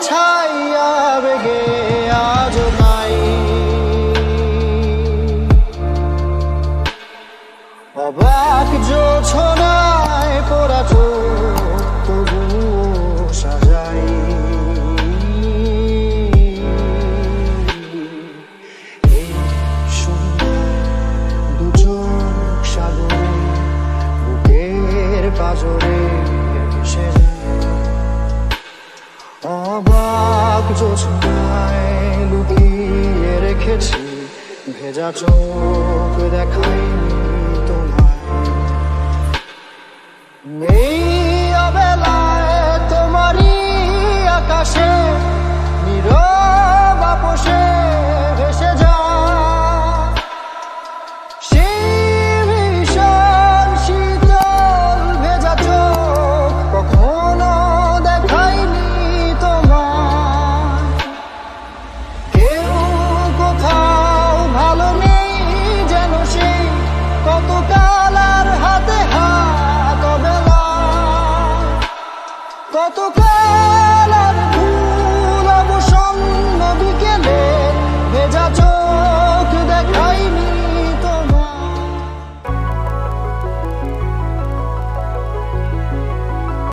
ছাইয়া বেগে আজ নাই। অবাক জোছনায় পোড়া চোখ তবুও সাজাই। এই সুন্দর দু চোখ সাগরে বুকের পাঁজরে ভেসে যায়। অবাক জোছনায় লুকিয়ে রেখেছি ভেজা চোখ দেখাইনি